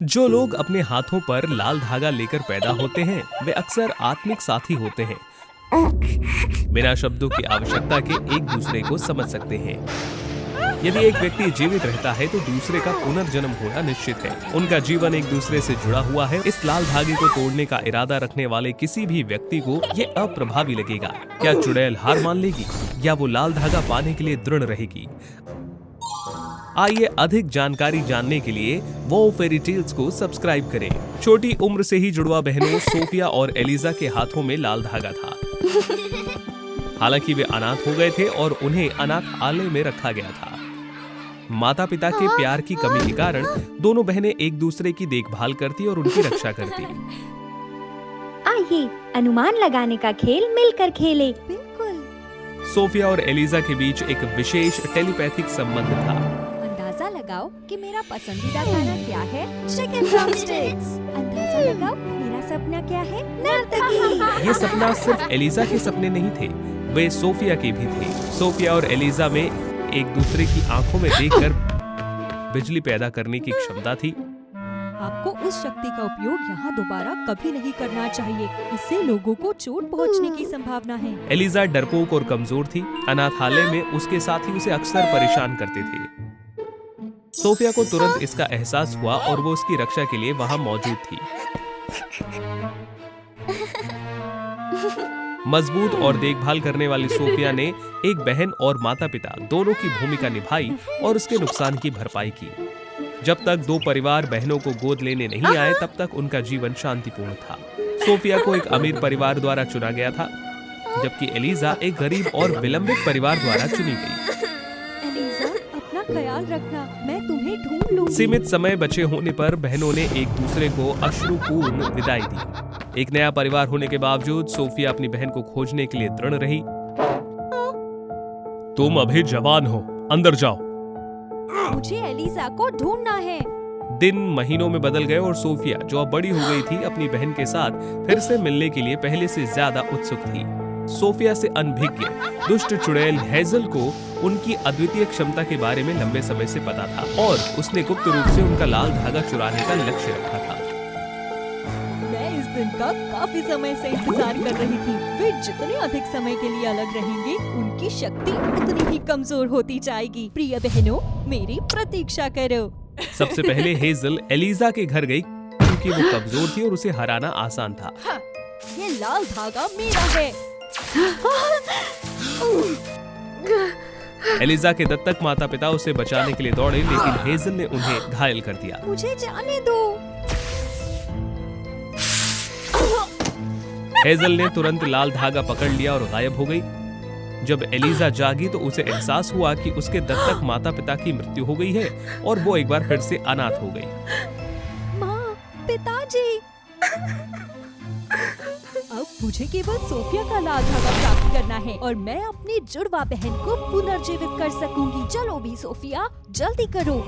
जो लोग अपने हाथों पर लाल धागा लेकर पैदा होते हैं वे अक्सर आत्मिक साथी होते हैं। बिना शब्दों की आवश्यकता के एक दूसरे को समझ सकते हैं। यदि एक व्यक्ति जीवित रहता है तो दूसरे का पुनर्जन्म होना निश्चित है। उनका जीवन एक दूसरे से जुड़ा हुआ है। इस लाल धागे को तोड़ने का इरादा रखने वाले किसी भी व्यक्ति को ये अप्रभावी लगेगा। क्या चुड़ैल हार मान लेगी या वो लाल धागा पाने के लिए दृढ़ रहेगी? आइए अधिक जानकारी जानने के लिए वो फेरी टेल्स को सब्सक्राइब करें। छोटी उम्र से ही जुड़वा बहनों सोफिया और एलिजा के हाथों में लाल धागा था। हालांकि वे अनाथ हो गए थे और उन्हें अनाथालय में रखा गया था। माता पिता के प्यार की कमी के कारण दोनों बहनें एक दूसरे की देखभाल करती और उनकी रक्षा करती। आइए अनुमान लगाने का खेल मिलकर खेलें। बिल्कुल। सोफिया और एलिजा के बीच एक विशेष टेलीपैथिक संबंध था। अंदाजा लगाओ कि मेरा पसंदीदा खाना क्या है? Chicken drumsticks. अंदाजा लगाओ मेरा सपना क्या है? नर्तकी। ये सपना सिर्फ एलिजा के सपने नहीं थे, वे सोफिया के भी थे। सोफिया और एलिजा में एक दूसरे की आंखों में देखकर बिजली पैदा करने की क्षमता थी। आपको उस शक्ति का उपयोग यहाँ दोबारा कभी नहीं करना चाहिए। इससे लोगों को चोट पहुँचने की संभावना है। एलिजा डरपोक और कमजोर थी। अनाथालय में उसके साथी उसे अक्सर परेशान करते थे। सोफिया को तुरंत इसका एहसास हुआ और वो उसकी रक्षा के लिए वहां मौजूद थी। मजबूत और देखभाल करने वाली सोफिया ने एक बहन और माता पिता दोनों की भूमिका निभाई और उसके नुकसान की भरपाई की। जब तक दो परिवार बहनों को गोद लेने नहीं आए तब तक उनका जीवन शांतिपूर्ण था। सोफिया को एक अमीर परिवार द्वारा चुना गया था, जबकि एलिजा एक गरीब और विलंबित परिवार द्वारा चुनी गई। एलिजा, अपना ख्याल रखना, मैं तुम्हें ढूंढ लूंगी। सीमित समय बचे होने पर बहनों ने एक दूसरे को अश्रुपूर्ण विदाई दी। एक नया परिवार होने के बावजूद सोफिया अपनी बहन को खोजने के लिए दृढ़ रही। तुम अभी जवान हो, अंदर जाओ। मुझे एलिजा को ढूंढना है। दिन महीनों में बदल गए और सोफिया, जो अब बड़ी हो गई थी, अपनी बहन के साथ फिर से मिलने के लिए पहले से ज्यादा उत्सुक थी। सोफिया से अनभिज्ञ दुष्ट चुड़ैल हेजल को उनकी अद्वितीय क्षमता के बारे में लंबे समय से पता था और उसने गुप्त रूप से उनका लाल धागा चुराने का लक्ष्य रखा था। मैं इस दिन का काफी समय से इंतजार कर रही थी। वे जितने अधिक समय के लिए अलग रहेंगे, उनकी शक्ति उतनी ही कमजोर होती जाएगी। प्रिय बहनों, मेरी प्रतीक्षा करो। सबसे पहले हेजल एलिजा के घर गई क्योंकि वो कमजोर थी और उसे हराना आसान था। ये लाल धागा मेरा है। एलिजा के दत्तक माता पिता उसे बचाने के लिए दौड़े, लेकिन हेजल ने उन्हें घायल कर दिया। मुझे जाने दो। हेजल ने तुरंत लाल धागा पकड़ लिया और गायब हो गई। जब एलिजा जागी तो उसे एहसास हुआ कि उसके दत्तक माता पिता की मृत्यु हो गई है और वो एक बार फिर से अनाथ हो गई। माँ, पिताजी। अब मुझे केवल सोफिया का लाल धागा प्राप्त करना है और मैं अपनी जुड़वा बहन को पुनर्जीवित कर सकूंगी। चलो भी सोफिया, जल्दी करो।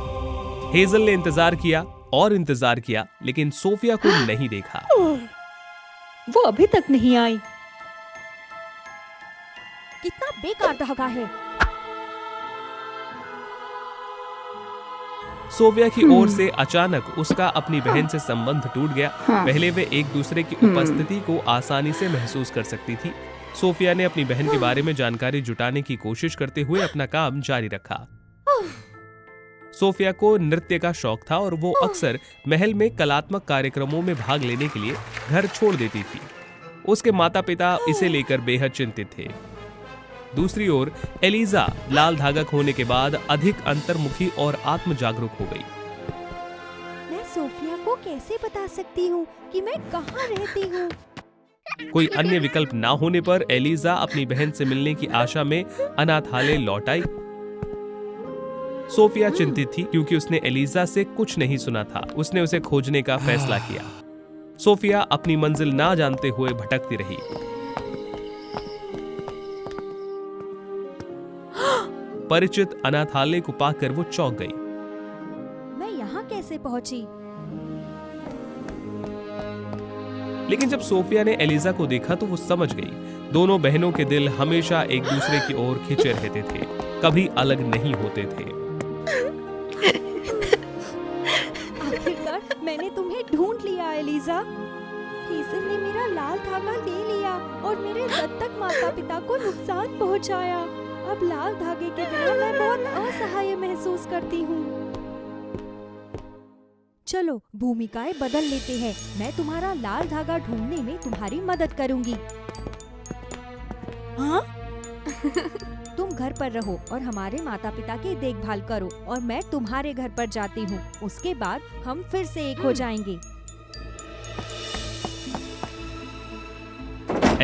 हेजल ने इंतजार किया और इंतजार किया, लेकिन सोफिया को नहीं देखा। वो अभी तक नहीं आई। कितना बेकार धागा है। सोफिया की ओर से अचानक उसका अपनी बहन से संबंध टूट गया। पहले वे एक दूसरे की उपस्थिति को आसानी से महसूस कर सकती थी। सोफिया ने अपनी बहन के बारे में जानकारी जुटाने की कोशिश करते हुए अपना काम जारी रखा। सोफिया को नृत्य का शौक था और वो अक्सर महल में कलात्मक कार्यक्रमों में भाग लेने के लिए घर छोड़ देती थी। उसके माता पिता इसे लेकर बेहद चिंतित थे। दूसरी ओर एलिजा लाल धागा खोने के बाद अधिक अंतर्मुखी और आत्म जागरूक हो गई। मैं सोफिया को कैसे बता सकती हूँ कि मैं कहाँ रहती हूँ? कोई अन्य विकल्प ना होने पर एलिजा अपनी बहन से मिलने की आशा में अनाथालय लौट आई। सोफिया चिंतित थी क्योंकि उसने एलिजा से कुछ नहीं सुना था। उसने उसे खोजने का फैसला किया। सोफिया अपनी मंजिल ना जानते हुए भटकती रही। परिचित अनाथालय को पाकर वो चौंक गई। मैं यहाँ कैसे पहुँची? लेकिन जब सोफिया ने एलिजा को देखा तो वो समझ गई। दोनों बहनों के दिल हमेशा एक दूसरे की ओर खिंचे रहते थे, कभी अलग नहीं होते थे। मैंने तुम्हें ढूंढ लिया एलिजा। हेजल ने मेरा लाल धागा ले लिया और मेरे दत्तक माता पिता को नुकसान पहुंचाया। अब लाल धागे के बिना मैं बहुत असहाय महसूस करती हूँ। चलो भूमिकाएं बदल लेते हैं। मैं तुम्हारा लाल धागा ढूंढने में तुम्हारी मदद करूंगी। हाँ? तुम घर पर रहो और हमारे माता पिता की देखभाल करो और मैं तुम्हारे घर पर जाती हूँ। उसके बाद हम फिर से एक हो जाएंगे।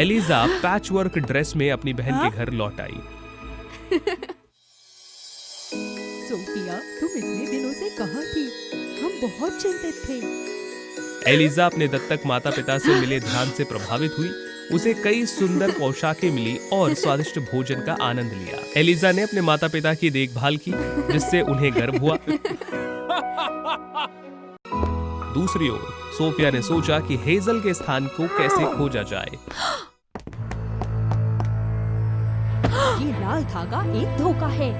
एलिजा पैचवर्क ड्रेस में अपनी बहन के घर लौट आई। सोफिया, तुम इतने दिनों से कहाँ थी? हम बहुत चिंतित थे। एलिजा अपने दत्तक माता पिता से मिले ध्यान से प्रभावित हुई। उसे कई सुंदर पोशाकें मिली और स्वादिष्ट भोजन का आनंद लिया। एलिजा ने अपने माता पिता की देखभाल की, जिससे उन्हें गर्व हुआ। दूसरी ओर सोफिया ने सोचा कि हेजल के स्थान को कैसे खोजा जाए। ये लाल धागा एक धोखा है।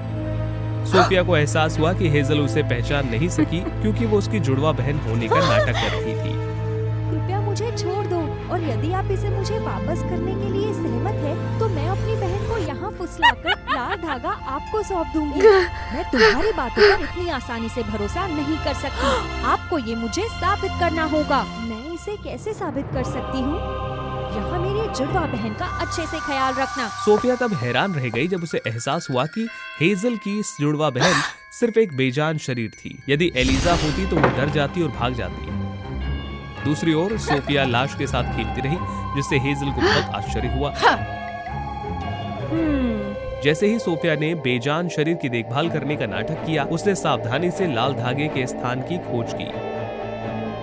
सोफिया को एहसास हुआ कि हेजल उसे पहचान नहीं सकी क्योंकि वो उसकी जुड़वा बहन होने का नाटक कर रही थी। कृपया मुझे छोड़ दो और यदि आप इसे मुझे वापस करने के लिए सहमत है तो मैं अपनी बहन को यहाँ फुसलाकर लाल धागा आपको सौंप दूंगी। मैं तुम्हारी बातों पर इतनी आसानी से भरोसा नहीं कर सकती। आपको ये मुझे साबित करना होगा। मैं इसे कैसे साबित कर सकती हूँ? यहाँ मेरी जुड़वा बहन का अच्छे से ख्याल रखना। सोफिया तब हैरान रह गई जब उसे एहसास हुआ कि हेजल की जुड़वा बहन सिर्फ एक बेजान शरीर थी। यदि एलिजा होती तो वो डर जाती और भाग जाती। दूसरी ओर सोफिया लाश के साथ खेलती रही, जिससे हेजल को बहुत आश्चर्य हुआ। जैसे ही सोफिया ने बेजान शरीर की देखभाल करने का नाटक किया, उसने सावधानी से लाल धागे के स्थान की खोज की।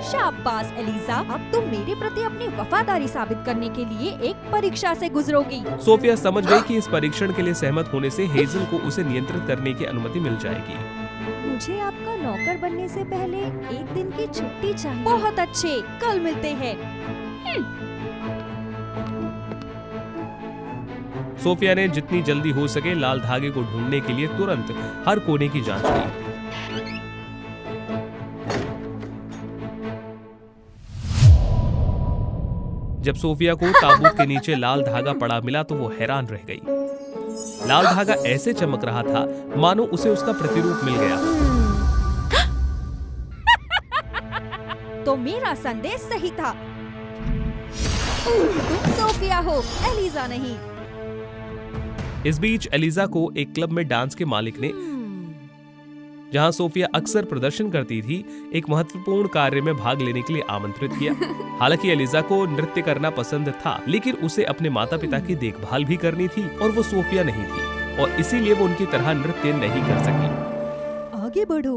शाबाश एलिजा, अब तुम मेरे प्रति अपनी वफादारी साबित करने के लिए एक परीक्षा से गुजरोगी। सोफिया समझ गई कि इस परीक्षण के लिए सहमत होने से हेजल को उसे नियंत्रित करने की अनुमति मिल जाएगी। मुझे आपका नौकर बनने से पहले एक दिन की छुट्टी चाहिए। बहुत अच्छे, कल मिलते हैं। सोफिया ने जितनी जल्दी हो सके लाल धागे को ढूंढने के लिए तुरंत हर कोने की जांच की। जब सोफिया को ताबूत के नीचे लाल धागा पड़ा मिला तो वो हैरान रह गई। लाल धागा ऐसे चमक रहा था मानो उसे उसका प्रतिरूप मिल गया। तो मेरा संदेश सही था। तुम सोफिया हो, एलिजा नहीं। इस बीच एलिजा को एक क्लब में डांस के मालिक ने, जहां सोफिया अक्सर प्रदर्शन करती थी, एक महत्वपूर्ण कार्य में भाग लेने के लिए आमंत्रित किया। हालांकि एलिजा को नृत्य करना पसंद था, लेकिन उसे अपने माता पिता की देखभाल भी करनी थी और वो सोफिया नहीं थी और इसीलिए वो उनकी तरह नृत्य नहीं कर सकी। आगे बढ़ो।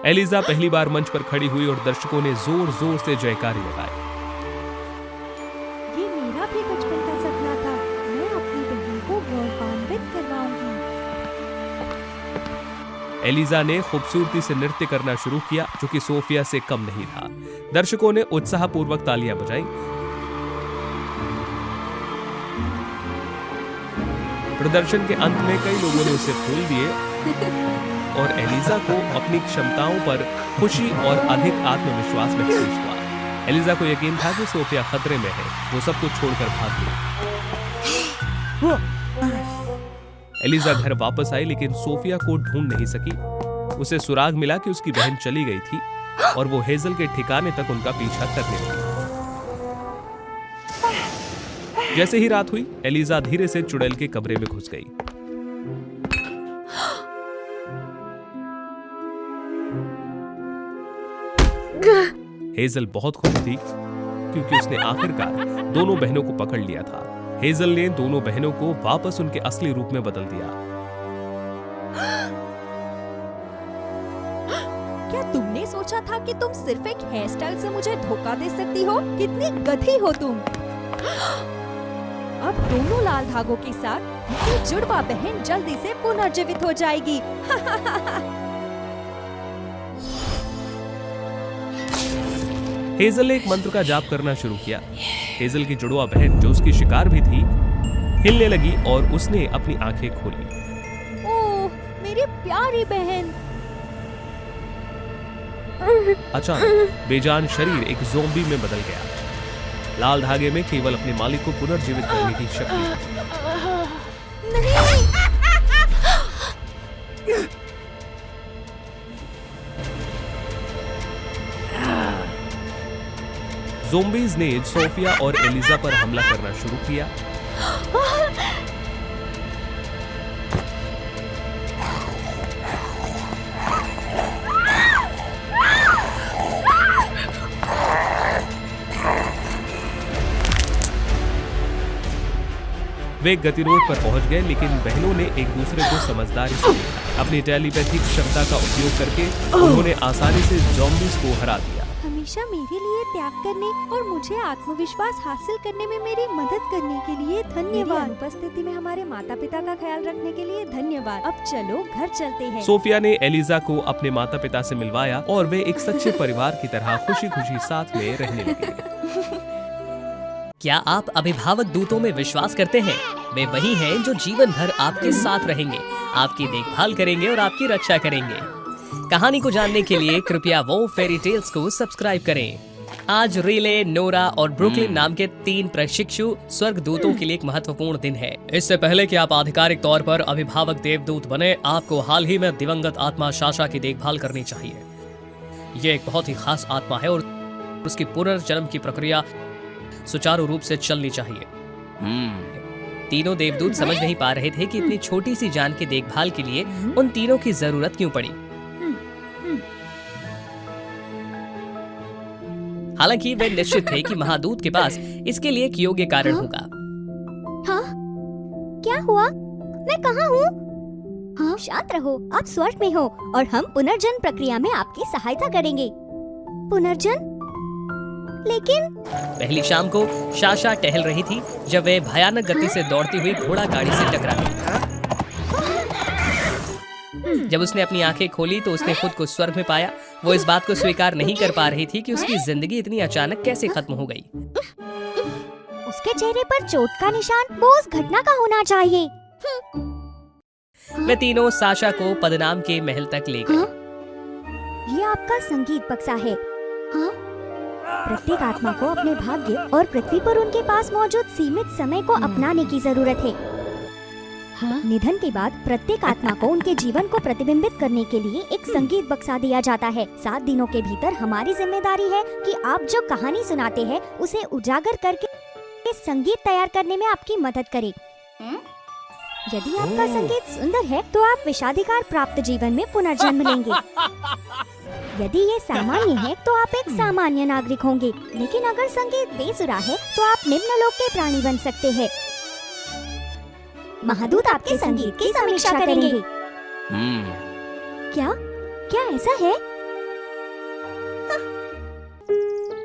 एलिजा पहली बार मंच पर खड़ी हुई और दर्शकों ने जोर जोर से जयकारे लगाए। ये मेरा भी बचपन का सपना था। मैं अपनी बहन को गौरवान्वित करवाऊंगी। एलिजा ने खूबसूरती से नृत्य करना शुरू किया, जो कि सोफिया से कम नहीं था। दर्शकों ने उत्साहपूर्वक तालियां बजाईं। प्रदर्शन के अंत में कई लोगों ने उसे फूल दिए और एलिजा को अपनी क्षमताओं पर खुशी और अधिक आत्मविश्वास महसूस हुआ। एलिजा को यकीन था कि सोफिया खतरे में है, वो सब कुछ छोड़कर भाग गई। एलिजा घर वापस आई, लेकिन सोफिया को ढूंढ नहीं सकी। उसे सुराग मिला कि उसकी बहन चली गई थी और वो हेजल के ठिकाने तक उनका पीछा करने लगी। जैसे ही रात हुई, एलिजा धीरे से चुड़ैल के कमरे में घुस गई। हेजल बहुत खुश थी क्योंकि उसने आखिरकार दोनों बहनों को पकड़ लिया था। हेजल ने दोनों बहनों को वापस उनके असली रूप में बदल दिया। क्या तुमने सोचा था कि तुम सिर्फ एक हेयर स्टाइल से मुझे धोखा दे सकती हो? कितनी गधी हो तुम। अब दोनों लाल धागों के साथ मेरी जुड़वा बहन जल्दी से पुनर्जीवित हो जाएगी। हेजल ने एक मंत्र का जाप करना शुरू किया। हेजल की जुड़वा बहन, जो उसकी शिकार भी थी, हिलने लगी और उसने अपनी आंखें खोली। ओह, मेरी प्यारी बहन। अचानक बेजान शरीर एक ज़ोंबी में बदल गया। लाल धागे में केवल अपने मालिक को पुनर्जीवित करने की शक्ति थी। नहीं। ज़ोंबीज़ ने सोफिया और एलिजा पर हमला करना शुरू किया। वे गतिरोध पर पहुंच गए, लेकिन बहनों ने एक दूसरे को समझदारी से अपनी टेलीपैथिक क्षमता का उपयोग करके उन्होंने आसानी से ज़ॉम्बीज़ को हरा दिया। हमेशा मेरे लिए त्याग करने और मुझे आत्मविश्वास हासिल करने में मेरी मदद करने के लिए धन्यवाद। उपस्थिति में हमारे माता पिता का ख्याल रखने के लिए धन्यवाद। अब चलो घर चलते हैं। सोफिया ने एलिजा को अपने माता पिता से मिलवाया और वे एक सच्चे परिवार की तरह खुशी खुशी साथ में रहने लगे। क्या आप अभिभावक दूतों में विश्वास करते हैं? वे वही हैं जो जीवन भर आपके साथ रहेंगे, आपकी देखभाल करेंगे और आपकी रक्षा करेंगे। कहानी को जानने के लिए कृपया वो फेरी टेल्स को सब्सक्राइब करें। आज रिले, नोरा और ब्रुकलिन नाम के 3 प्रशिक्षु स्वर्गदूतों के लिए एक महत्वपूर्ण दिन है। इससे पहले कि आप आधिकारिक तौर पर अभिभावक देवदूत बने, आपको हाल ही में दिवंगत आत्मा साशा की देखभाल करनी चाहिए। ये एक बहुत ही खास आत्मा है और उसकी पुनर्जन्म की प्रक्रिया सुचारू रूप से चलनी चाहिए। तीनों देवदूत समझ नहीं पा रहे थे कि इतनी छोटी सी जान की देखभाल के लिए उन तीनों की जरूरत क्यों पड़ी। हालांकि वे निश्चित थे कि महादूत के पास इसके लिए एक योग्य कारण होगा। हाँ? क्या हुआ? मैं कहाँ हूँ? हाँ? शांत रहो, आप स्वर्ग में हो और हम पुनर्जन्म प्रक्रिया में आपकी सहायता करेंगे। पुनर्जन्म? लेकिन पहली शाम को साशा टहल रही थी जब वे भयानक गति से दौड़ती हुई घोड़ा गाड़ी से टकरा गई। जब उसने अपनी आंखें खोली तो उसने खुद को स्वर्ग में पाया। वो इस बात को स्वीकार नहीं कर पा रही थी कि उसकी जिंदगी इतनी अचानक कैसे खत्म हो गई। उसके चेहरे पर चोट का निशान वो उस घटना का होना चाहिए। वे तीनों साशा को पदनाम के महल तक ले गए। ये आपका संगीत बक्सा है। हाँ? प्रत्येक आत्मा को अपने भाग्य और पृथ्वी पर उनके पास मौजूद सीमित समय को अपनाने की जरूरत है। हाँ? निधन के बाद प्रत्येक आत्मा को उनके जीवन को प्रतिबिंबित करने के लिए एक संगीत बक्सा दिया जाता है। 7 दिनों के भीतर हमारी जिम्मेदारी है कि आप जो कहानी सुनाते हैं उसे उजागर करके संगीत तैयार करने में आपकी मदद करें। यदि आपका संगीत सुंदर है तो आप विषाधिकार प्राप्त जीवन में पुनर्जन्म लेंगे। यदि ये सामान्य है तो आप एक सामान्य नागरिक होंगे, लेकिन अगर संगीत बेसुरा है तो आप निम्नलोक के प्राणी बन सकते हैं। महादूत आपके संगीत की समीक्षा करेंगे। क्या ऐसा है?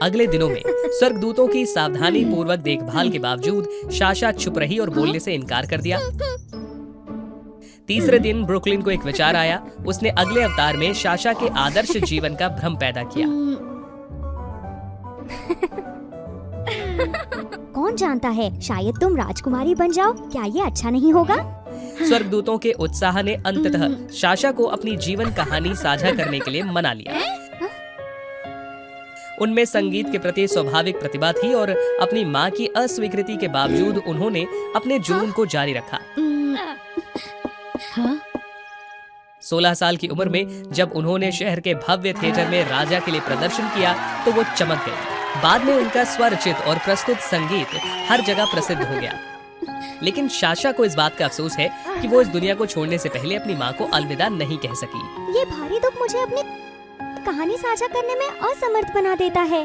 अगले दिनों में स्वर्गदूतों की सावधानी पूर्वक देखभाल के बावजूद साशा चुप रही और बोलने से इनकार कर दिया। तीसरे दिन ब्रुकलिन को एक विचार आया। उसने अगले अवतार में साशा के आदर्श जीवन का भ्रम पैदा किया। कौन जानता है, शायद तुम राजकुमारी बन जाओ। क्या ये अच्छा नहीं होगा? स्वर्गदूतों के उत्साह ने अंततः साशा को अपनी जीवन कहानी साझा करने के लिए मना लिया। उनमें संगीत के प्रति स्वाभाविक प्रतिभा थी और अपनी मां की अस्वीकृति के बावजूद उन्होंने अपने जुनून को जारी रखा। 16 साल की उम्र में जब उन्होंने शहर के भव्य थिएटर में राजा के लिए प्रदर्शन किया तो वो चमक गई। बाद में उनका स्वरचित और प्रस्तुत संगीत हर जगह प्रसिद्ध हो गया। लेकिन साशा को इस बात का अफसोस है कि वो इस दुनिया को छोड़ने से पहले अपनी मां को अलविदा नहीं कह सकी। ये भारी दुख मुझे अपनी कहानी साझा करने में असमर्थ बना देता है।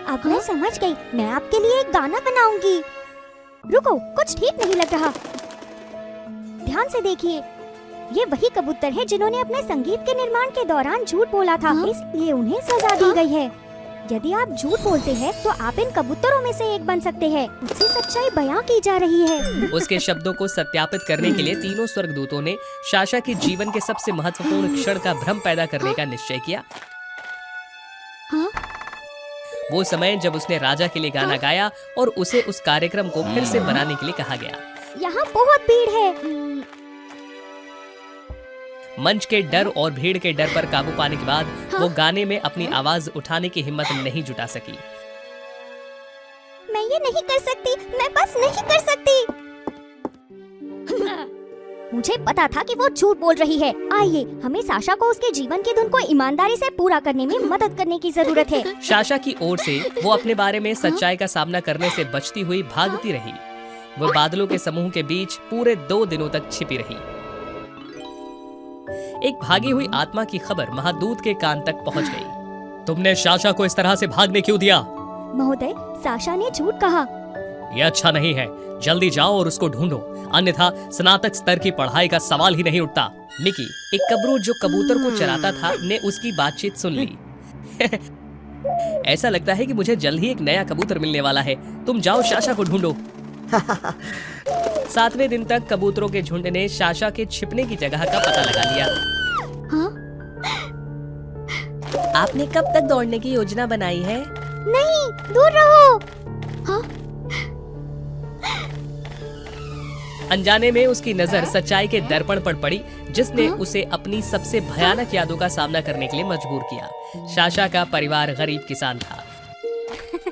अब मैं समझ गई, मैं आपके लिए एक गाना बनाऊंगी। रुको, कुछ ठीक नहीं लग रहा। ध्यान से देखिए, ये वही कबूतर है जिन्होंने अपने संगीत के निर्माण के दौरान झूठ बोला था, इसलिए उन्हें सजा दी गई है। यदि आप झूठ बोलते हैं तो आप इन कबूतरों में से एक बन सकते हैं। उससे सच्चाई बयां की जा रही है। उसके शब्दों को सत्यापित करने के लिए तीनों स्वर्गदूतों ने साशा के जीवन के सबसे महत्वपूर्ण क्षण का भ्रम पैदा करने का निश्चय किया। वो समय जब उसने राजा के लिए गाना गाया और उसे उस कार्यक्रम को फिर से बनाने के लिए कहा गया। यहाँ बहुत भीड़ है। मंच के डर और भीड़ के डर पर काबू पाने के बाद वो गाने में अपनी आवाज उठाने की हिम्मत नहीं जुटा सकी। मैं ये नहीं कर सकती, मैं बस नहीं कर सकती। मुझे पता था कि वो झूठ बोल रही है। आइए, हमें साशा को उसके जीवन की धुन को ईमानदारी से पूरा करने में मदद करने की जरूरत है। साशा की ओर से वो अपने बारे में सच्चाई का सामना करने से बचती हुई भागती रही। वो बादलों के समूह के बीच पूरे 2 दिनों तक छिपी रही। एक भागी हुई आत्मा की खबर महादूत के कान तक पहुंच गई। तुमने साशा को इस तरह से भागने क्यों दिया? महोदय, साशा ने झूठ कहा। यह अच्छा नहीं है। जल्दी जाओ और उसको ढूंढो, अन्यथा स्नातक स्तर की पढ़ाई का सवाल ही नहीं उठता। मिकी, एक कबरू जो कबूतर को चराता था, ने उसकी बातचीत सुन ली। ऐसा लगता है कि मुझे जल्द ही एक नया कबूतर मिलने वाला है। तुम जाओ साशा को ढूंढो। 7वें दिन तक कबूतरों के झुंड ने साशा के छिपने की जगह का पता लगा लिया। आपने कब तक दौड़ने की योजना बनाई है? नहीं, दूर रहो। अनजाने में उसकी नजर सच्चाई के दर्पण पर पड़ी, जिसने उसे अपनी सबसे भयानक यादों का सामना करने के लिए मजबूर किया। साशा का परिवार गरीब किसान था।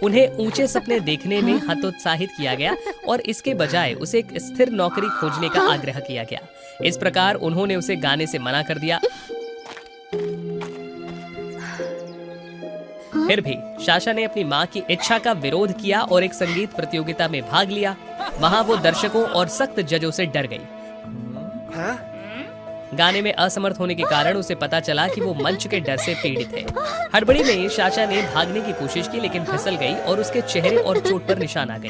उन्हें ऊंचे सपने देखने में हतोत्साहित किया गया और इसके बजाय उसे एक स्थिर नौकरी खोजने का आग्रह किया गया। इस प्रकार उन्होंने उसे गाने से मना कर दिया। फिर भी साशा ने अपनी मां की इच्छा का विरोध किया और एक संगीत प्रतियोगिता में भाग लिया। वहां वो दर्शकों और सख्त जजों से डर गई। गाने में असमर्थ होने के कारण उसे पता चला कि वो मंच के डर से पीड़ित है। हड़बड़ी में साशा ने भागने की कोशिश की, लेकिन फिसल गई और उसके चेहरे और चोट पर निशान आ गई।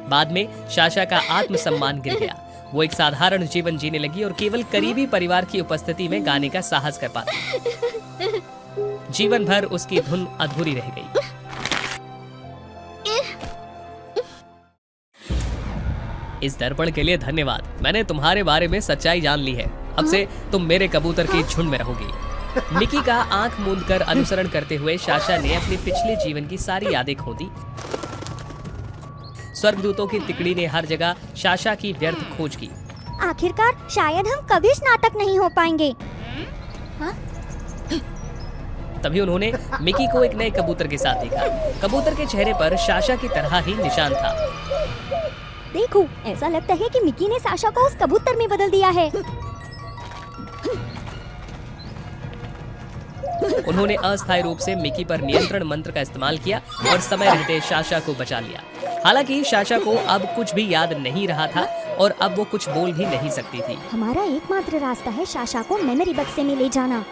बाद में साशा का आत्मसम्मान गिर गया। वो एक साधारण जीवन जीने लगी और केवल करीबी परिवार की उपस्थिति में गाने का साहस कर पाती। जीवन भर उसकी धुन अधूरी रह गई। इस दर्पण के लिए धन्यवाद। मैंने तुम्हारे बारे में सच्चाई जान ली है। अब से तुम मेरे कबूतर के झुंड में रहोगी। मिकी का आंख मूंदकर अनुसरण करते हुए साशा ने अपने पिछले जीवन की सारी यादें खो दी। स्वर्गदूतों की तिकड़ी ने हर जगह साशा की व्यर्थ खोज की। आखिरकार शायद हम कभी स्नातक नहीं हो पाएंगे। तभी उन्होंने मिकी को एक नए कबूतर के साथ देखा। कबूतर के चेहरे पर साशा की तरह ही निशान था। देखो, ऐसा लगता है कि मिकी ने साशा को उस कबूतर में बदल दिया है। उन्होंने अस्थायी रूप से मिकी पर नियंत्रण मंत्र का इस्तेमाल किया और समय रहते साशा को बचा लिया। हालांकि साशा को अब कुछ भी याद नहीं रहा था और अब वो कुछ बोल भी नहीं सकती थी। हमारा एकमात्र रास्ता है साशा को मेमोरी बक्से में ले जाना।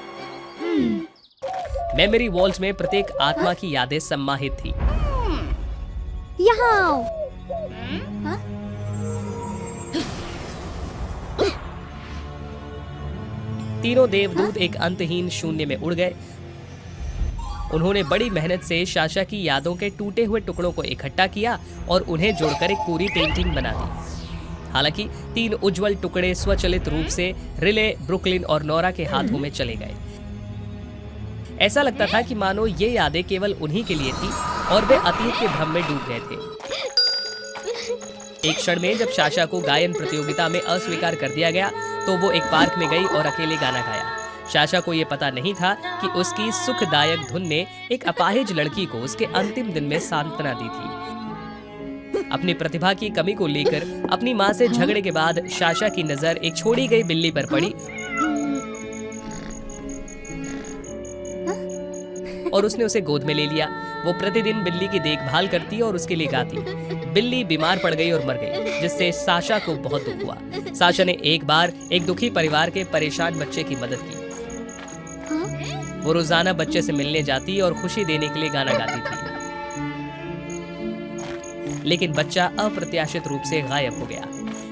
मेमोरी वॉल्स में प्रत्येक आत्मा की यादें सम्माहित थी। यहाँ आओ। तीनों देवदूत एक अंतहीन शून्य में उड़ गए। उन्होंने बड़ी मेहनत से साशा की यादों के टूटे हुए टुकड़ों को इकट्ठा किया और उन्हें जोड़कर एक पूरी पेंटिंग बना दी। हालांकि 3 उज्जवल टुकड़े स्वचालित रूप से रिले, ब्रुकलिन और नोरा के हाथों में चले गए। ऐसा लगता था कि मानो ये यादें केवल उन्हीं के लिए थी और वे अतीत के भ्रम में डूब गए थे। एक क्षण में जब साशा को गायन प्रतियोगिता में अस्वीकार कर दिया गया तो वो एक पार्क में गई और अकेले गाना गाया। साशा को यह पता नहीं था कि उसकी सुखदायक धुन ने एक अपाहिज लड़की को उसके अंतिम दिन में सांत्वना दी थी। अपनी प्रतिभा की कमी को लेकर अपनी मां से झगड़े के बाद साशा की नजर एक छोड़ी गई बिल्ली पर पड़ी और उसने उसे गोद में ले लिया। वो प्रतिदिन बिल्ली की देखभाल करती और उसके लिए गाती। बिल्ली बीमार पड़ गई और मर गई, जिससे साशा को बहुत दुख हुआ। साशा ने एक बार एक दुखी परिवार के परेशान बच्चे की मदद की। वो रोजाना बच्चे से मिलने जाती और खुशी देने के लिए गाना गाती थी, लेकिन बच्चा अप्रत्याशित रूप से गायब हो गया।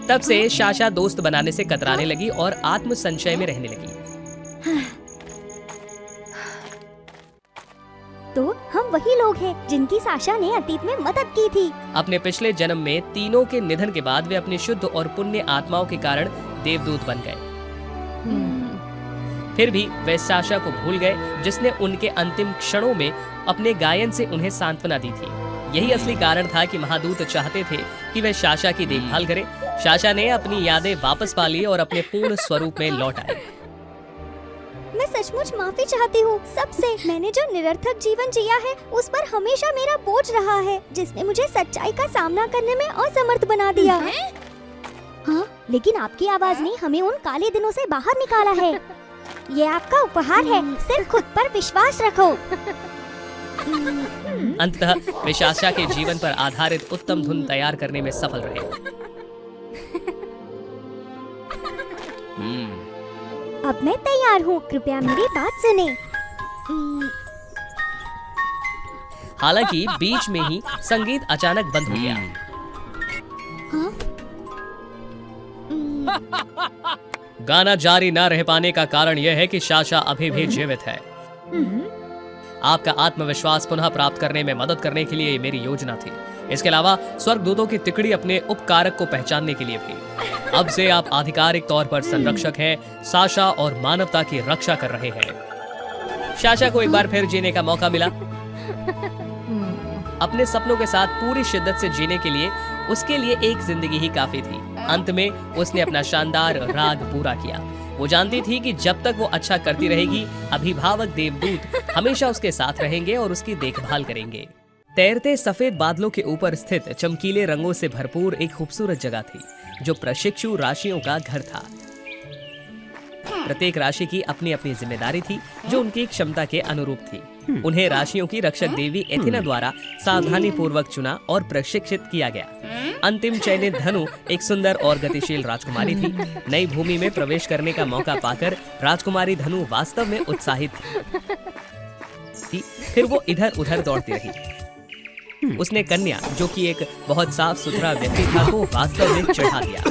तब से साशा दोस्त बनाने से कतराने लगी और आत्म संशय में रहने लगी। तो हम वही लोग हैं जिनकी साशा ने अतीत में मदद की थी। अपने पिछले जन्म में तीनों के निधन के बाद वे अपनी शुद्ध और पुण्य आत्माओं के कारण देवदूत बन गए। फिर भी वे साशा को भूल गए, जिसने उनके अंतिम क्षणों में अपने गायन से उन्हें सांत्वना दी थी। यही असली कारण था कि महादूत चाहते थे कि वे साशा की देखभाल करें। साशा ने अपनी यादें वापस पा ली और अपने पूर्ण स्वरूप में लौट आए। मैं सचमुच माफी चाहती हूँ सबसे। मैंने जो निरर्थक जीवन जिया है उस पर हमेशा मेरा बोझ रहा है, जिसने मुझे सच्चाई का सामना करने में असमर्थ बना दिया। हाँ, लेकिन आपकी आवाज ने हमें उन काले दिनों से बाहर निकाला है। ये आपका उपहार है, सिर्फ खुद पर विश्वास रखो। अंततः वे साशा के जीवन पर आधारित उत्तम धुन तैयार करने में सफल रहे। अब मैं तैयार हूँ, कृपया मेरी बात सुने। हालांकि बीच में ही संगीत अचानक बंद हो गया। गाना जारी न रह पाने का कारण यह है कि साशा अभी भी जीवित है। आपका आत्मविश्वास पुनः प्राप्त करने में मदद करने के लिए ये मेरी योजना थी। इसके अलावा स्वर्गदूतों की तिकड़ी अपने उपकारक को पहचानने के लिए भी। अब से आप आधिकारिक तौर पर संरक्षक हैं, साशा और मानवता की रक्षा कर रहे हैं। साशा को एक बार फिर जीने का मौका मिला। अपने सपनों के साथ पूरी शिद्दत से जीने के लिए उसके लिए एक जिंदगी ही काफी थी। अंत में उसने अपना शानदार राग पूरा किया। वो जानती थी कि जब तक वो अच्छा करती रहेगी, अभिभावक देवदूत हमेशा उसके साथ रहेंगे और उसकी देखभाल करेंगे। तैरते सफेद बादलों के ऊपर स्थित चमकीले रंगों से भरपूर एक खूबसूरत जगह थी, जो प्रशिक्षु राशियों का घर था। प्रत्येक राशि की अपनी अपनी जिम्मेदारी थी, जो उनकी क्षमता के अनुरूप थी। उन्हें राशियों की रक्षक देवी एथेना द्वारा सावधानी पूर्वक चुना और प्रशिक्षित किया गया। अंतिम चयनित धनु एक सुंदर और गतिशील राजकुमारी थी। नई भूमि में प्रवेश करने का मौका पाकर राजकुमारी धनु वास्तव में उत्साहित थी। फिर वो इधर उधर दौड़ती रही। उसने कन्या, जो कि एक बहुत साफ सुथरा व्यक्ति था, को वास्तव में चढ़ा दिया।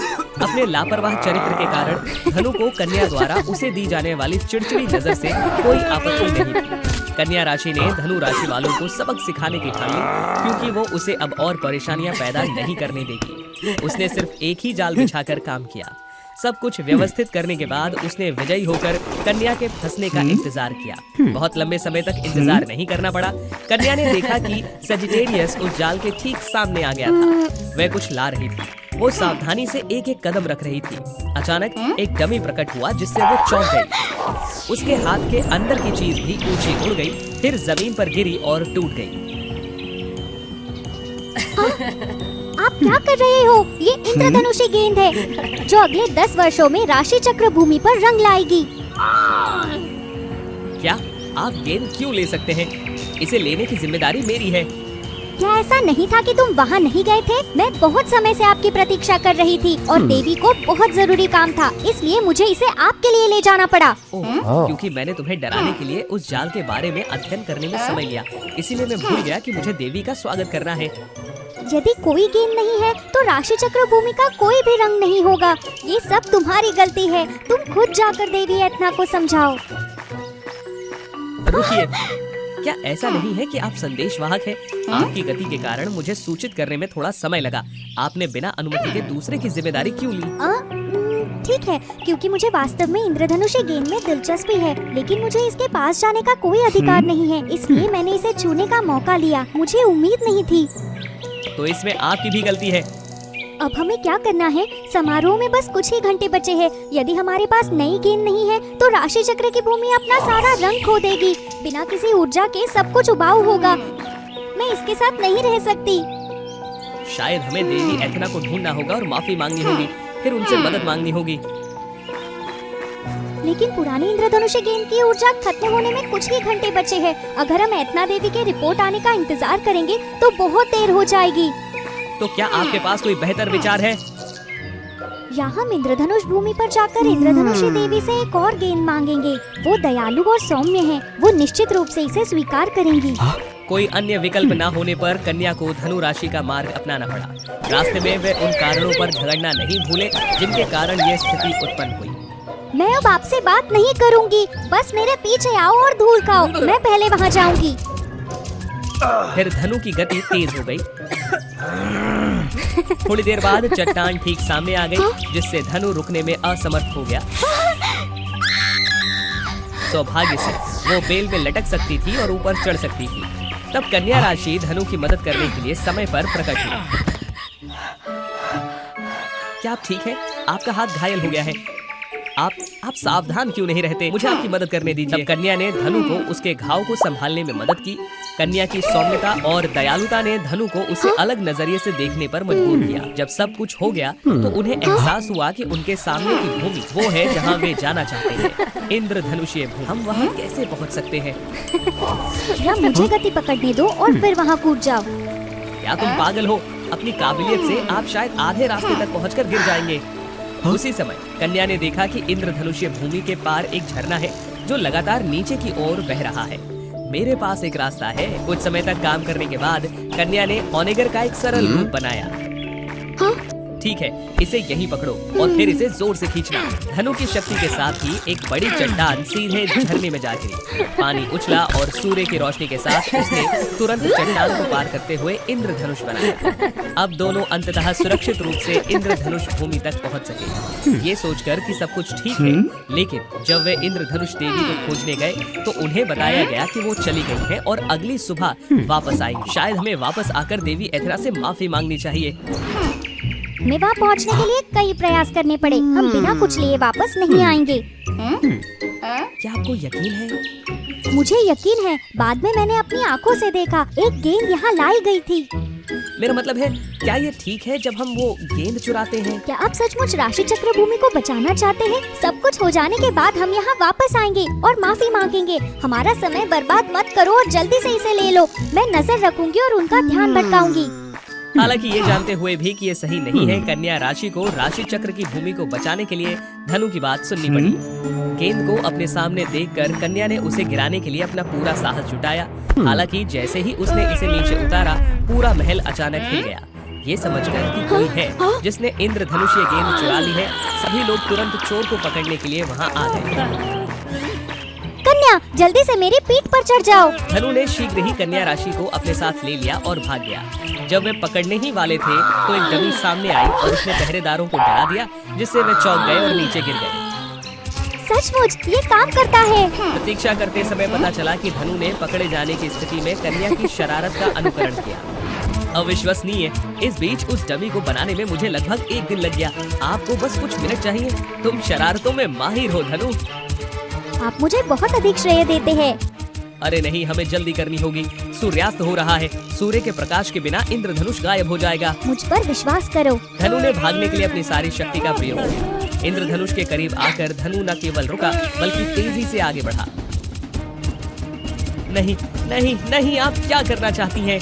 अपने लापरवाह चरित्र के कारण धनु को कन्या द्वारा उसे दी जाने वाली चिड़चिड़ी नजर से कोई आपत्ति नहीं थी। कन्या राशि ने धनु राशि वालों को सबक सिखाने की ठान ली, क्योंकि वो उसे अब और परेशानियां पैदा नहीं करने देगी। उसने सिर्फ एक ही जाल बिछाकर काम किया। सब कुछ व्यवस्थित करने के बाद उसने विजयी होकर कन्या के फंसने का इंतजार किया। बहुत लंबे समय तक इंतजार नहीं करना पड़ा। कन्या ने देखा कि सजिटेरियस उस जाल के ठीक सामने आ गया था। वह कुछ ला रही थी। वो सावधानी से एक एक कदम रख रही थी। अचानक एक डमी प्रकट हुआ, जिससे वो चौंक गई। उसके हाथ के अंदर की चीज भी ऊंची उड़ गई, फिर जमीन पर गिरी और टूट गई। आप क्या कर रहे हो? ये इंद्रधनुषी गेंद है, जो अगले 10 वर्षों में राशि चक्र भूमि पर रंग लाएगी। क्या आप गेंद क्यों ले सकते हैं? इसे लेने की जिम्मेदारी मेरी है। क्या ऐसा नहीं था कि तुम वहाँ नहीं गए थे? मैं बहुत समय से आपकी प्रतीक्षा कर रही थी और देवी को बहुत जरूरी काम था, इसलिए मुझे इसे आपके लिए ले जाना पड़ा। क्योंकि मैंने तुम्हें डराने के लिए उस जाल के बारे में अध्ययन करने में समय लिया, इसीलिए मैं भूल गया कि मुझे देवी का स्वागत करना है। यदि कोई गेंद नहीं है तो राशि चक्र भूमि का कोई भी रंग नहीं होगा। ये सब तुम्हारी गलती है। तुम खुद जाकर देवी एथना को समझाओ। रुकिए, क्या ऐसा नहीं है कि आप संदेशवाहक हैं? आपकी गति के कारण मुझे सूचित करने में थोड़ा समय लगा। आपने बिना अनुमति के दूसरे की जिम्मेदारी क्यों ली? ठीक है, क्योंकि मुझे वास्तव में इंद्रधनुषी गेंद में दिलचस्पी है, लेकिन मुझे इसके पास जाने का कोई अधिकार नहीं है, इसलिए मैंने इसे छूने का मौका लिया। मुझे उम्मीद नहीं थी। तो इसमें आपकी भी गलती है। अब हमें क्या करना है? समारोह में बस कुछ ही घंटे बचे हैं। यदि हमारे पास नई गेंद नहीं है तो राशि चक्र की भूमि अपना सारा रंग खो देगी। बिना किसी ऊर्जा के सब कुछ उबाऊ होगा। मैं इसके साथ नहीं रह सकती। शायद हमें देवी एथना को ढूंढना होगा और माफी मांगनी होगी, फिर उनसे मदद मांगनी होगी। लेकिन पुरानी इंद्रधनुषी गेंद की ऊर्जा खत्म होने में कुछ ही घंटे बचे हैं। अगर हम एथना देवी के रिपोर्ट आने का इंतजार करेंगे तो बहुत देर हो जाएगी। तो क्या आपके पास कोई बेहतर विचार है? या हम इंद्रधनुष भूमि पर जाकर इंद्रधनुषी देवी से एक और गेंद मांगेंगे। वो दयालु और सौम्य हैं। वो निश्चित रूप से इसे स्वीकार करेंगी। कोई अन्य विकल्प न होने पर कन्या को धनु राशि का मार्ग अपनाना पड़ा। रास्ते में वे उन कारणों पर झगड़ना नहीं भूले जिनके कारण यह स्थिति उत्पन्न हुई। मैं अब आपसे बात नहीं करूंगी, बस मेरे पीछे आओ और धूल खाओ। मैं पहले वहाँ जाऊंगी। फिर धनु की गति तेज हो गई। थोड़ी देर बाद चट्टान ठीक सामने आ गई, जिससे धनु रुकने में असमर्थ हो गया। सौभाग्य से वो बेल में लटक सकती थी और ऊपर चढ़ सकती थी। तब कन्या राशि धनु की मदद करने के लिए समय पर प्रकट हुई। क्या आप ठीक है? आपका हाथ घायल हो गया है। आप सावधान क्यों नहीं रहते? मुझे आपकी मदद करने दीजिए। तब कन्या ने धनु को उसके घाव को संभालने में मदद की। कन्या की सौम्यता और दयालुता ने धनु को उसे अलग नजरिए से देखने पर मजबूर किया। जब सब कुछ हो गया तो उन्हें एहसास हुआ कि उनके सामने की भूमि वो है जहाँ वे जाना चाहते हैं, इंद्रधनुषीय भूमि। हम वहाँ कैसे पहुँच सकते हैं? या मुझे गति पकड़ने दो और फिर वहाँ कूद जाओ। क्या तुम पागल हो? अपनी काबिलियत से आप शायद आधे रास्ते तक पहुंचकर गिर जाएंगे। उसी समय कन्या ने देखा कि इंद्रधनुषीय भूमि के पार एक झरना है जो लगातार नीचे की ओर बह रहा है। मेरे पास एक रास्ता है। कुछ समय तक काम करने के बाद कन्या ने ओनेगर का एक सरल रूप बनाया। ठीक है, इसे यहीं पकड़ो और फिर इसे जोर से खींचना। धनु की शक्ति के साथ ही एक बड़ी चट्टान सीधे झरने में जा गिरी। पानी उछला और सूर्य की रोशनी के साथ उसने तुरंत चट्टान को पार करते हुए इंद्रधनुष बनाया। अब दोनों अंततः सुरक्षित रूप से इंद्रधनुष भूमि तक पहुंच सके। ये सोचकर कि सब कुछ ठीक है, लेकिन जब वे इंद्रधनुष देवी को खोजने गए तो उन्हें बताया गया कि वो चली गई है और अगली सुबह वापस आएंगी। शायद हमें वापस आकर देवी एथेना से माफी मांगनी चाहिए। हमें वहाँ पहुँचने के लिए कई प्रयास करने पड़े। हम बिना कुछ लिए वापस नहीं आएंगे। क्या आपको यकीन है? मुझे यकीन है। बाद में मैंने अपनी आंखों से देखा, एक गेंद यहाँ लाई गई थी। मेरा मतलब है, क्या ये ठीक है जब हम वो गेंद चुराते हैं? क्या आप सचमुच राशि चक्र भूमि को बचाना चाहते हैं? सब कुछ हो जाने के बाद हम यहाँ वापस आएंगे और माफी मांगेंगे। हमारा समय बर्बाद मत करो और जल्दी से इसे ले लो। मैं नजर रखूंगी और उनका ध्यान भटकाऊंगी। हालांकि ये जानते हुए भी कि ये सही नहीं है, कन्या राशि को राशि चक्र की भूमि को बचाने के लिए धनु की बात सुननी पड़ी। गेंद को अपने सामने देखकर कन्या ने उसे गिराने के लिए अपना पूरा साहस जुटाया। हालांकि जैसे ही उसने इसे नीचे उतारा, पूरा महल अचानक हिल गया। ये समझकर कि कोई है जिसने इंद्रधनुषीय गेंद चुरा ली है, सभी लोग तुरंत चोर को पकड़ने के लिए वहाँ आ गए। कन्या, जल्दी से मेरी पीठ पर चढ़ जाओ। धनु ने शीघ्र ही कन्या राशि को अपने साथ ले लिया और भाग गया। जब वे पकड़ने ही वाले थे तो एक डमी सामने आई और उसने पहरेदारों को डरा दिया, जिससे वे चौंक गए और नीचे गिर गए। सचमुच ये काम करता है। प्रतीक्षा करते समय पता चला कि धनु ने पकड़े जाने की स्थिति में कन्या की शरारत का अनुकरण किया। अविश्वसनीय। इस बीच उस डमी को बनाने में मुझे लगभग 1 दिन लग गया। आपको बस कुछ मिनट चाहिए। तुम शरारतों में माहिर हो धनु। आप मुझे बहुत अधिक श्रेय देते हैं। अरे नहीं, हमें जल्दी करनी होगी। सूर्यास्त हो रहा है। सूर्य के प्रकाश के बिना इंद्रधनुष गायब हो जाएगा। मुझ पर विश्वास करो। धनु ने भागने के लिए अपनी सारी शक्ति का प्रयोग किया। इंद्रधनुष के करीब आकर धनु न केवल रुका बल्कि तेजी से आगे बढ़ा। नहीं नहीं नहीं, आप क्या करना चाहती हैं?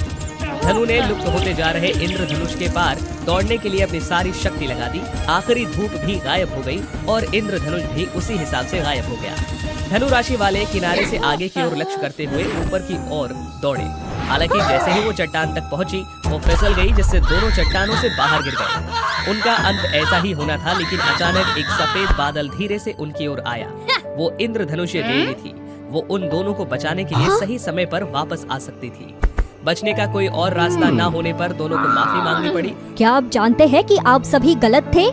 धनु ने लुप्त होते जा रहे इंद्रधनुष के पार दौड़ने के लिए अपनी सारी शक्ति लगा दी। आखिरी धूप भी गायब हो गई और इंद्रधनुष भी उसी हिसाब से गायब हो गया। धनु राशि वाले किनारे से आगे की ओर लक्ष्य करते हुए ऊपर की ओर दौड़े। हालांकि जैसे ही वो चट्टान तक पहुंची, वो फिसल गई, जिससे दोनों चट्टानों से बाहर गिर गए। उनका अंत ऐसा ही होना था, लेकिन अचानक एक सफेद बादल धीरे से उनकी ओर आया। वो इंद्रधनुषीय देवी थी। वो उन दोनों को बचाने के लिए सही समय पर वापस आ सकती थी। बचने का कोई और रास्ता न होने पर दोनों को माफी मांगनी पड़ी। क्या आप जानते हैं कि आप सभी गलत थे?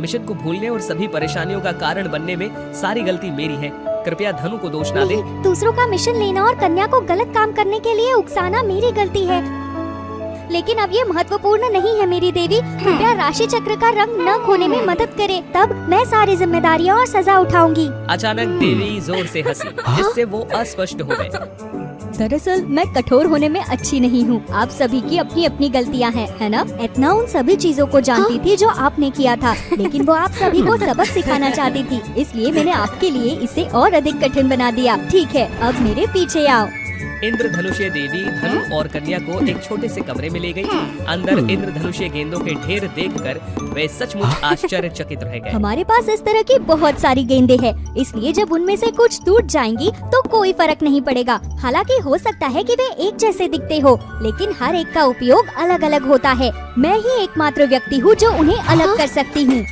मिशन को भूलने और सभी परेशानियों का कारण बनने में सारी गलती मेरी है। कृपया धनु को दोष ना दे। दूसरों का मिशन लेना और कन्या को गलत काम करने के लिए उकसाना मेरी गलती है, लेकिन अब ये महत्वपूर्ण नहीं है। मेरी देवी, कृपया राशि चक्र का रंग न खोने में मदद करे, तब मैं सारी जिम्मेदारियाँ और सजा उठाऊंगी। अचानक देवी जोर से हंसी, जिससे वो अस्पष्ट हो गए। दरअसल मैं कठोर होने में अच्छी नहीं हूँ। आप सभी की अपनी अपनी गलतियाँ हैं, है ना? एथना उन सभी चीजों को जानती थी जो आपने किया था, लेकिन वो आप सभी को सबक सिखाना चाहती थी, इसलिए मैंने आपके लिए इसे और अधिक कठिन बना दिया। ठीक है, अब मेरे पीछे आओ। इंद्रधनुषीय देवी धनु और कन्या को एक छोटे से कमरे में ले गई। अंदर इंद्रधनुषीय गेंदों के ढेर देखकर वे सचमुच आश्चर्यचकित रह गए। हमारे पास इस तरह की बहुत सारी गेंदें हैं, इसलिए जब उनमें से कुछ टूट जाएंगी तो कोई फर्क नहीं पड़ेगा। हालांकि हो सकता है कि वे एक जैसे दिखते हो, लेकिन हर एक का उपयोग अलग अलग होता है। मैं ही एकमात्र व्यक्ति हूँ जो उन्हें अलग कर सकती हूँ।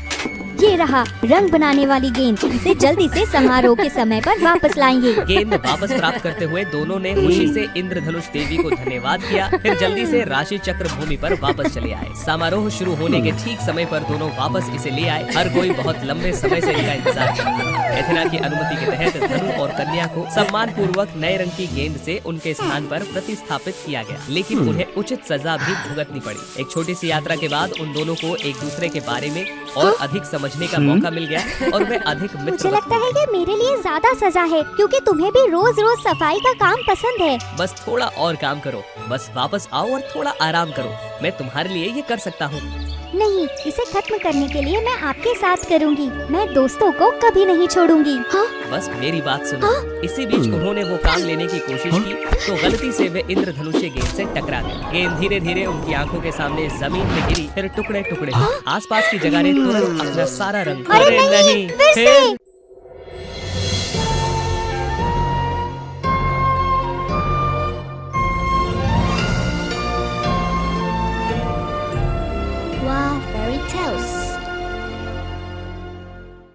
ये रहा रंग बनाने वाली गेंद। इसे जल्दी से समारोह के समय पर वापस लाएंगे। गेंद वापस प्राप्त करते हुए दोनों ने खुशी से इंद्रधनुष देवी को धन्यवाद किया। फिर जल्दी से राशि चक्र भूमि पर वापस चले आए। समारोह शुरू होने के ठीक समय पर दोनों वापस इसे ले आए। हर कोई बहुत लंबे समय से इनका इंतजार कर रहा था। एथेना की अनुमति के तहत धनु और कन्या को सम्मान पूर्वक नए रंग की गेंद से उनके स्थान पर प्रतिस्थापित किया गया, लेकिन उन्हें उचित सजा भी भुगतनी पड़ी। एक छोटी सी यात्रा के बाद उन दोनों को एक दूसरे के बारे में और अधिक समझने का मौका मिल गया और वे अधिक मित्र मुझे लगता है कि मेरे लिए ज्यादा सजा है, क्योंकि तुम्हें भी रोज रोज सफाई का काम पसंद है। बस थोड़ा और काम करो, बस वापस आओ और थोड़ा आराम करो। मैं तुम्हारे लिए ये कर सकता हूँ। नहीं, इसे खत्म करने के लिए मैं आपके साथ करूँगी। मैं दोस्तों को कभी नहीं छोड़ूंगी। हाँ? बस मेरी बात सुनो। इसी बीच उन्होंने वो काम लेने की कोशिश की तो गलती से वे इंद्रधनुष्य गेंद से टकरा गए। गेंद धीरे धीरे उनकी आंखों के सामने जमीन में गिरी, फिर टुकड़े टुकड़े। आसपास की जगह ने तुरंत अपना सारा रंग अरे नहीं, फिर से।